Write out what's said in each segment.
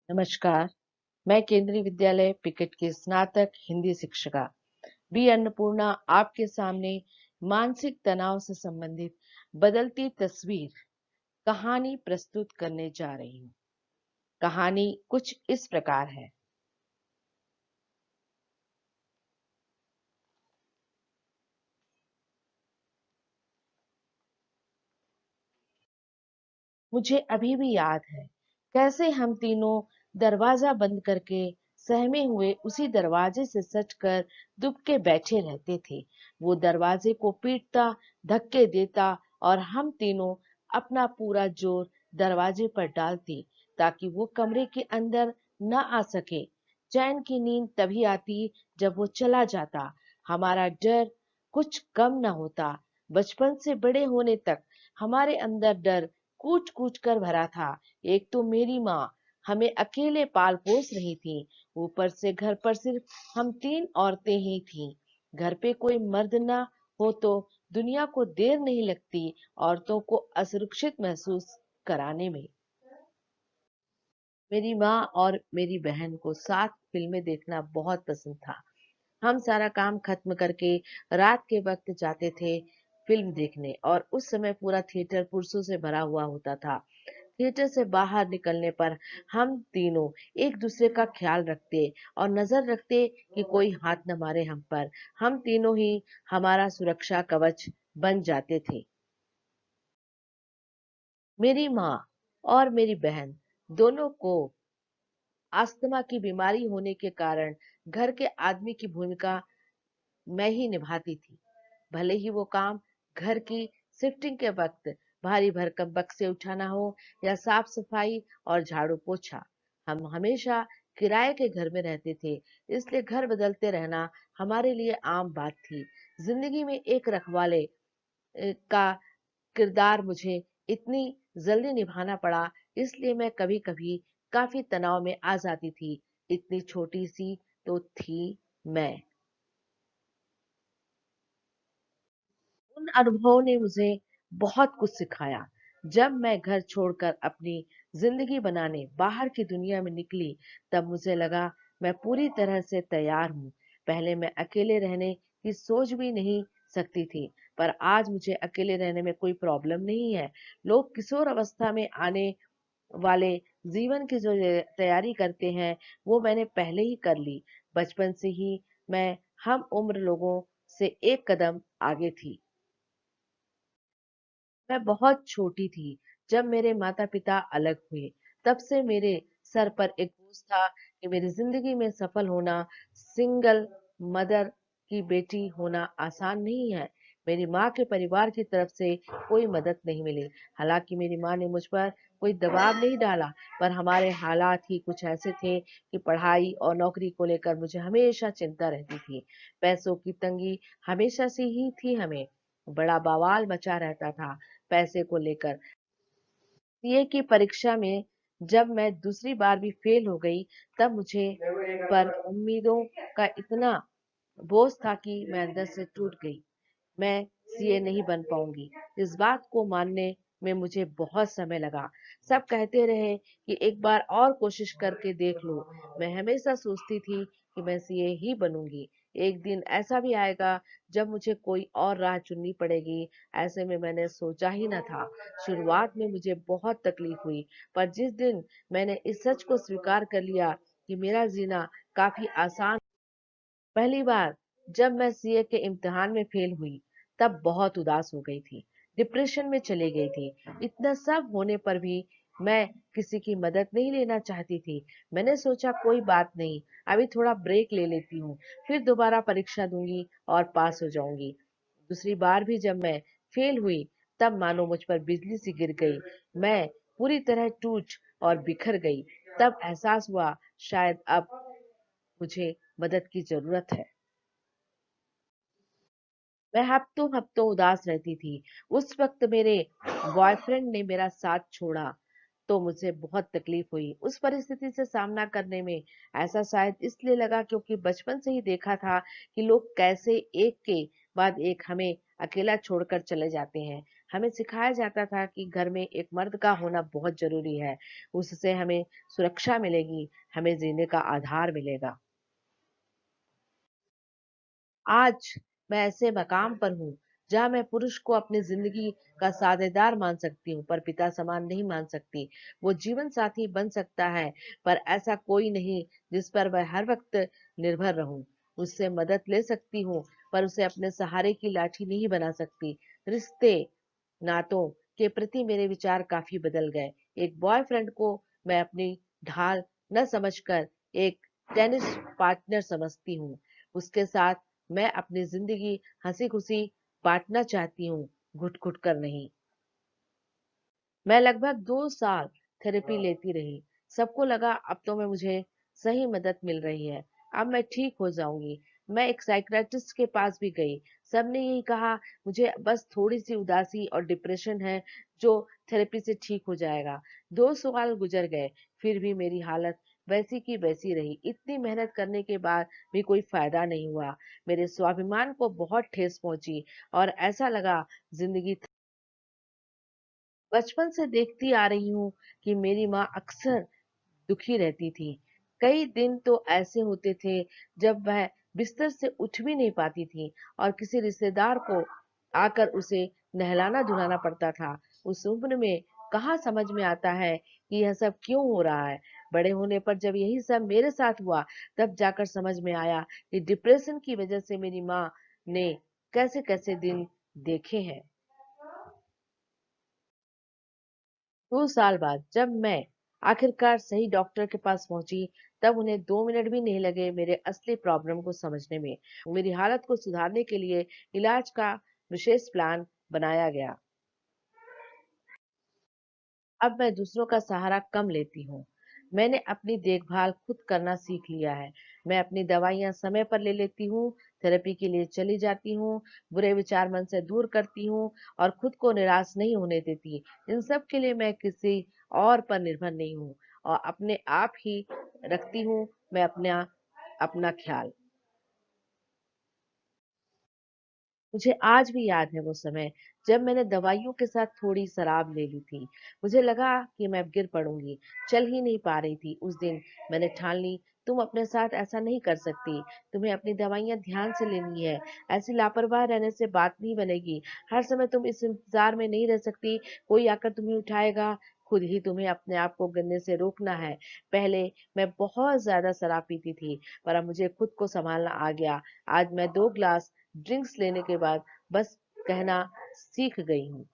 नमस्कार। मैं केंद्रीय विद्यालय पिकेट की स्नातक हिंदी शिक्षिका बी अन्नपूर्णा आपके सामने मानसिक तनाव से संबंधित बदलती तस्वीर कहानी प्रस्तुत करने जा रही हूँ। कहानी कुछ इस प्रकार है। मुझे अभी भी याद है कैसे हम तीनों दरवाजा बंद करके सहमे हुए उसी दरवाजे से सटकर दुबके बैठे रहते थे। वो दरवाजे को पीटता, धक्के देता और हम तीनों अपना पूरा जोर दरवाजे पर डालते ताकि वो कमरे के अंदर न आ सके। चैन की नींद तभी आती जब वो चला जाता। हमारा डर कुछ कम न होता। बचपन से बड़े होने तक हमारे अंदर डर कूच कूच कर भरा था। एक तो मेरी माँ हमें अकेले पाल पोस रही थी। ऊपर से घर पर सिर्फ हम तीन औरतें ही थीं। घर पे कोई मर्द ना हो तो दुनिया को देर नहीं लगती औरतों को असुरक्षित महसूस कराने में। मेरी माँ और मेरी बहन को साथ फिल्में देखना बहुत पसंद था। हम सारा काम खत्म करके रात के वक्त जाते थे फिल्म देखने और उस समय पूरा थिएटर पुरुषों से भरा हुआ होता था। थिएटर से बाहर निकलने पर हम तीनों एक दूसरे का ख्याल रखते और नजर रखते कि कोई हाथ न मारे हम पर। हम तीनों ही हमारा सुरक्षा कवच बन जाते थे। मेरी माँ और मेरी बहन दोनों को अस्थमा की बीमारी होने के कारण घर के आदमी की भूमिका मैं ही निभाती थी। भले ही वो काम घर की शिफ्टिंग के वक्त भारी भरकम बक्से उठाना हो या साफ सफाई और झाड़ू पोछा। हम हमेशा किराए के घर में रहते थे, इसलिए घर बदलते रहना हमारे लिए आम बात थी। जिंदगी में एक रखवाले का किरदार मुझे इतनी जल्दी निभाना पड़ा, इसलिए मैं कभी कभी काफी तनाव में आ जाती थी। इतनी छोटी सी तो थी मैं। उन अनुभवों ने मुझे बहुत कुछ सिखाया। जब मैं घर छोड़कर अपनी जिंदगी बनाने बाहर की दुनिया में निकली, तब मुझे लगा मैं पूरी तरह से तैयार हूँ। पहले मैं अकेले रहने की सोच भी नहीं सकती थी, पर आज मुझे अकेले रहने में कोई प्रॉब्लम नहीं है। लोग किशोर अवस्था में आने वाले जीवन की जो तैयारी करते हैं, वो मैंने पहले ही कर ली। बचपन से ही मैं हम उम्र लोगों से एक कदम आगे थी। मैं बहुत छोटी थी जब मेरे माता-पिता अलग हुए। तब से मेरे सर पर एक बोझ था कि मेरी जिंदगी में सफल होना, सिंगल मदर की बेटी होना आसान नहीं है। मेरी माँ के परिवार की तरफ से कोई मदद नहीं मिली। हालांकि मेरी माँ ने मुझ पर कोई दबाव नहीं डाला, पर हमारे हालात ही कुछ ऐसे थे कि पढ़ाई और नौकरी को लेकर मुझे हमेशा चिंता रहती थी। पैसों की तंगी हमेशा से ही थी हमें। बड़ा बवाल मचा रहता था पैसे को लेकर। सीए की परीक्षा में जब मैं दूसरी बार भी फेल हो गई, तब मुझे पर उम्मीदों का इतना बोझ था कि मैं अंदर से टूट गई। मैं सीए नहीं बन पाऊंगी। इस बात को मानने में मुझे बहुत समय लगा। सब कहते रहे कि एक बार और कोशिश करके देख लो। मैं हमेशा सोचती थी कि मैं सीए ही बनूंगी। एक दिन ऐसा भी आएगा जब मुझे कोई और राह चुननी पड़ेगी। ऐसे में मैंने सोचा ही न था। शुरुआत में मुझे बहुत तकलीफ हुई, पर जिस दिन मैंने इस सच को स्वीकार कर लिया कि मेरा जीना काफी आसान। पहली बार जब मैं सीए के इम्तिहान में फेल हुई, तब बहुत उदास हो गई थी। डिप्रेशन में चली गई थी। इतना सब होने पर भी मैं किसी की मदद नहीं लेना चाहती थी। मैंने सोचा कोई बात नहीं, अभी थोड़ा ब्रेक ले लेती हूँ, फिर दोबारा परीक्षा दूंगी और पास हो जाऊंगी। दूसरी बार भी जब मैं फेल हुई, तब मानो मुझ पर बिजली सी गिर गई। मैं पूरी तरह टूट और बिखर गई। तब एहसास हुआ शायद अब मुझे मदद की जरूरत है। मैं हफ्तों हफ्तों उदास रहती थी। उस वक्त मेरे बॉयफ्रेंड ने मेरा साथ छोड़ा तो मुझे बहुत तकलीफ हुई। उस परिस्थिति से सामना करने में ऐसा शायद इसलिए लगा क्योंकि बचपन से ही देखा था कि लोग कैसे एक के बाद एक हमें अकेला छोड़कर चले जाते हैं। हमें सिखाया जाता था कि घर में एक मर्द का होना बहुत ज़रूरी है, उससे हमें सुरक्षा मिलेगी, हमें जीने का आधार मिलेगा। आज मैं ऐसे मकाम पर हूँ, जहाँ मैं पुरुष को अपनी ज़िंदगी का साझेदार मान सकती हूँ, पर पिता समान नहीं मान सकती। वो जीवन साथी बन सकता है, पर ऐसा कोई नहीं जिस पर मैं हर वक़्त निर्भर रहूँ। उससे मदद ले सकती हूँ, पर उसे अपने सहारे की लाठी नहीं बना सकती। रिश्ते नातों के प्रति मेरे विचार काफी बदल गए। एक बॉयफ्रेंड को मैं अपनी ढाल न समझकर एक टेनिस पार्टनर समझती हूँ। उसके साथ मैं अपनी जिंदगी हंसी खुशी बांटना चाहती हूँ, घुट घुट कर नहीं। मैं लगभग 2 साल थेरेपी लेती रही। सबको लगा अब तो मैं मुझे सही मदद मिल रही है, अब मैं ठीक हो जाऊंगी। मैं एक साइकियाट्रिस्ट के पास भी गई। सबने यही कहा, मुझे बस थोड़ी सी उदासी और डिप्रेशन है, जो थेरेपी से ठीक हो जाएगा। 2 साल गुजर गए, फिर भी मेरी हालत वैसी की वैसी रही। इतनी मेहनत करने के बाद भी कोई फायदा नहीं हुआ। मेरे स्वाभिमान को बहुत ठेस पहुंची और ऐसा लगा जिंदगी। बचपन से देखती आ रही हूँ कि मेरी माँ अक्सर दुखी रहती थी। कई दिन तो ऐसे होते थे जब वह बिस्तर से उठ भी नहीं पाती थी और किसी रिश्तेदार को आकर उसे नहलाना धुलाना पड़ता था। उस उम्र में कहाँ समझ में आता है कि यह सब क्यों हो रहा है। बड़े होने पर जब यही सब मेरे साथ हुआ, तब जाकर समझ में आया कि डिप्रेशन की वजह से मेरी माँ ने कैसे कैसे दिन देखे हैं। 2 साल बाद जब मैं आखिरकार सही डॉक्टर के पास पहुंची, तब उन्हें 2 मिनट भी नहीं लगे मेरे असली प्रॉब्लम को समझने में। मेरी हालत को सुधारने के लिए इलाज का विशेष प्लान बनाया गया। अब मैं दूसरों का सहारा कम लेती हूँ। मैंने अपनी देखभाल खुद करना सीख लिया है। मैं अपनी दवाइयाँ समय पर ले लेती हूँ, थेरेपी के लिए चली जाती हूँ, बुरे विचार मन से दूर करती हूँ और खुद को निराश नहीं होने देती। इन सब के लिए मैं किसी और पर निर्भर नहीं हूँ और अपने आप ही रखती हूँ मैं अपना अपना ख्याल। मुझे आज भी याद है वो समय जब मैंने दवाइयों के साथ थोड़ी शराब ले ली थी। मुझे लगा कि मैं अब गिर पड़ूंगी, चल ही नहीं पा रही थी। उस दिन मैंने ठान ली, तुम अपने साथ ऐसा नहीं कर सकती। तुम्हें अपनी दवाइयाँ ध्यान से लेनी है। ऐसी लापरवाह रहने से बात नहीं बनेगी। हर समय तुम इस इंतजार में नहीं रह सकती, कोई आकर तुम्हें उठाएगा। खुद ही तुम्हें अपने आप को गिरने से रोकना है। पहले मैं बहुत ज्यादा शराब पीती थी, पर अब मुझे खुद को संभालना आ गया। आज मैं 2 ग्लास ड्रिंक्स लेने के बाद बस कहना सीख गई हूँ।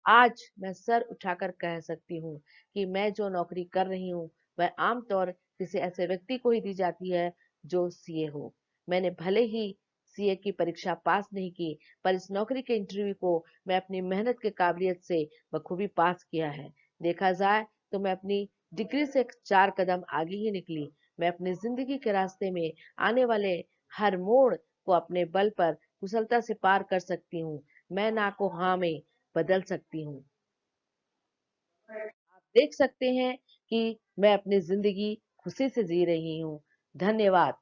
आज मैं सर उठाकर कह सकती हूँ कि मैं जो नौकरी कर रही हूँ, वह आमतौर किसी ऐसे व्यक्ति को ही दी जाती है जो सीए हो। मैंने भले ही सीए की परीक्षा पास नहीं की, पर इस नौकरी के इंटरव्यू को मैं अपनी मेहनत के काबिलियत से बखूबी पास किया है। देखा जाए तो मैं अपनी डिग्री से 4 कदम आगे ही निकली। मैं अपनी जिंदगी के रास्ते में आने वाले हर मोड़ को अपने बल पर कुशलता से पार कर सकती हूँ। मैं ना को हाँ में बदल सकती हूँ। आप देख सकते हैं कि मैं अपनी जिंदगी खुशी से जी रही हूँ। धन्यवाद।